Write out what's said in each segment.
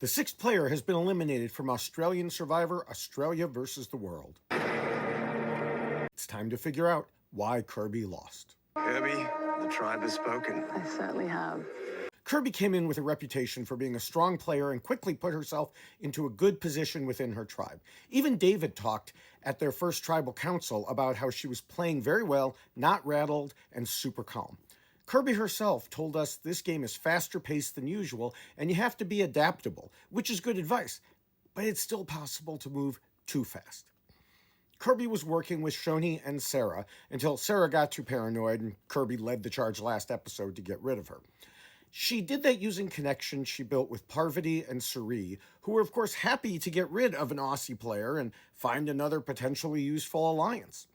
The sixth player has been eliminated from Australian Survivor Australia versus the World. It's time to figure out why Kirby lost. Kirby, the tribe has spoken. I certainly have. Kirby came in with a reputation for being a strong player and quickly put herself into a good position within her tribe. Even David talked at their first tribal council about how she was playing very well, not rattled, and super calm. Kirby herself told us this game is faster paced than usual, and you have to be adaptable, which is good advice, but it's still possible to move too fast. Kirby was working with Shoni and Sarah until Sarah got too paranoid and Kirby led the charge last episode to get rid of her. She did that using connections she built with Parvati and Cirie, who were of course happy to get rid of an Aussie player and find another potentially useful alliance.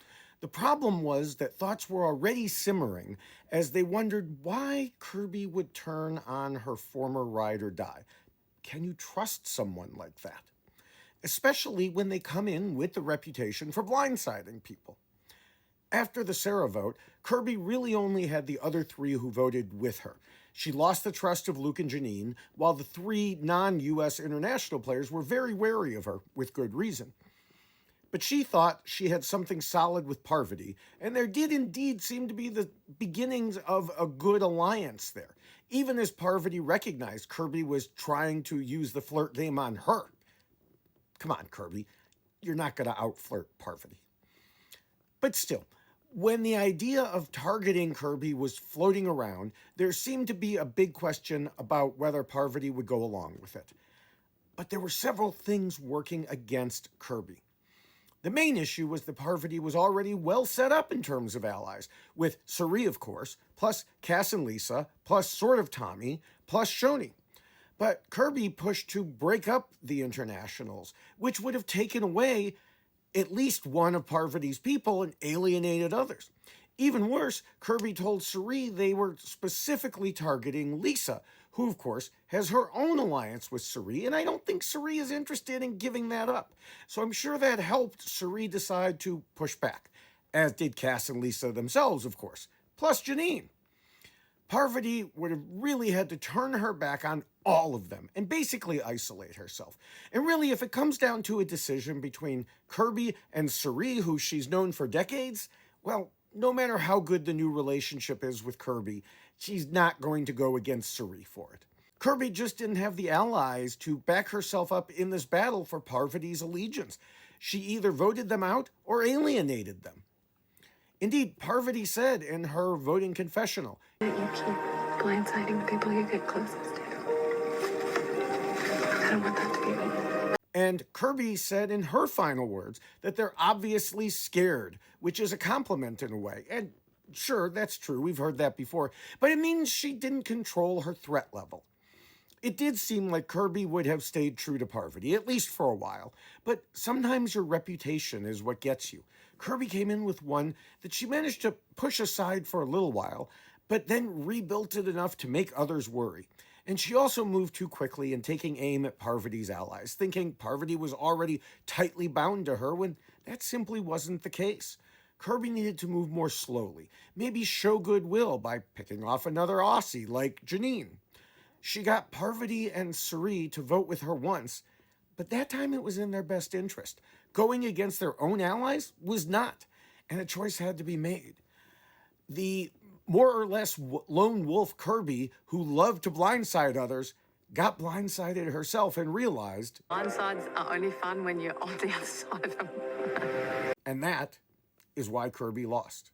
The problem was that thoughts were already simmering as they wondered why Kirby would turn on her former ride or die. Can you trust someone like that? Especially when they come in with the reputation for blindsiding people. After the Sarah vote, Kirby really only had the other three who voted with her. She lost the trust of Luke and Janine, while the three non-US international players were very wary of her, with good reason. But she thought she had something solid with Parvati, and there did indeed seem to be the beginnings of a good alliance there, even as Parvati recognized Kirby was trying to use the flirt game on her. Come on, Kirby, you're not going to out-flirt Parvati. But still, when the idea of targeting Kirby was floating around, there seemed to be a big question about whether Parvati would go along with it. But there were several things working against Kirby. The main issue was that Parvati was already well set up in terms of allies, with Cirie, of course, plus Cass and Lisa, plus sort of Tommy, plus Shoni. But Kirby pushed to break up the internationals, which would have taken away at least one of Parvati's people and alienated others. Even worse, Kirby told Cirie they were specifically targeting Lisa, who, of course, has her own alliance with Cirie, and I don't think Cirie is interested in giving that up. So I'm sure that helped Cirie decide to push back, as did Cass and Lisa themselves, of course, plus Janine. Parvati would have really had to turn her back on all of them and basically isolate herself. And really, if it comes down to a decision between Kirby and Cirie, who she's known for decades, well, no matter how good the new relationship is with Kirby, she's not going to go against Cirie for it. Kirby just didn't have the allies to back herself up in this battle for Parvati's allegiance. She either voted them out or alienated them. Indeed, Parvati said in her voting confessional, You keep blindsiding the people you get closest to. I don't want that to be me. And Kirby said in her final words that they're obviously scared, which is a compliment in a way. And sure, that's true, we've heard that before, but it means she didn't control her threat level. It did seem like Kirby would have stayed true to Parvati, at least for a while, but sometimes your reputation is what gets you. Kirby came in with one that she managed to push aside for a little while, but then rebuilt it enough to make others worry. And she also moved too quickly in taking aim at Parvati's allies, thinking Parvati was already tightly bound to her when that simply wasn't the case. Kirby needed to move more slowly, maybe show goodwill by picking off another Aussie like Janine. She got Parvati and Cirie to vote with her once, but that time it was in their best interest. Going against their own allies was not, and a choice had to be made. The more or less lone wolf Kirby, who loved to blindside others, got blindsided herself and realized Blindsides are only fun when you're on the other side of them. and that is why Kirby lost.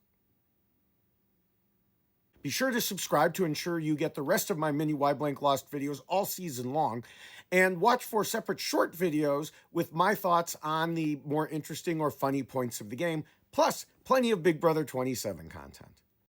Be sure to subscribe to ensure you get the rest of my mini WhyLost videos all season long, and watch for separate short videos with my thoughts on the more interesting or funny points of the game, plus plenty of Big Brother 27 content.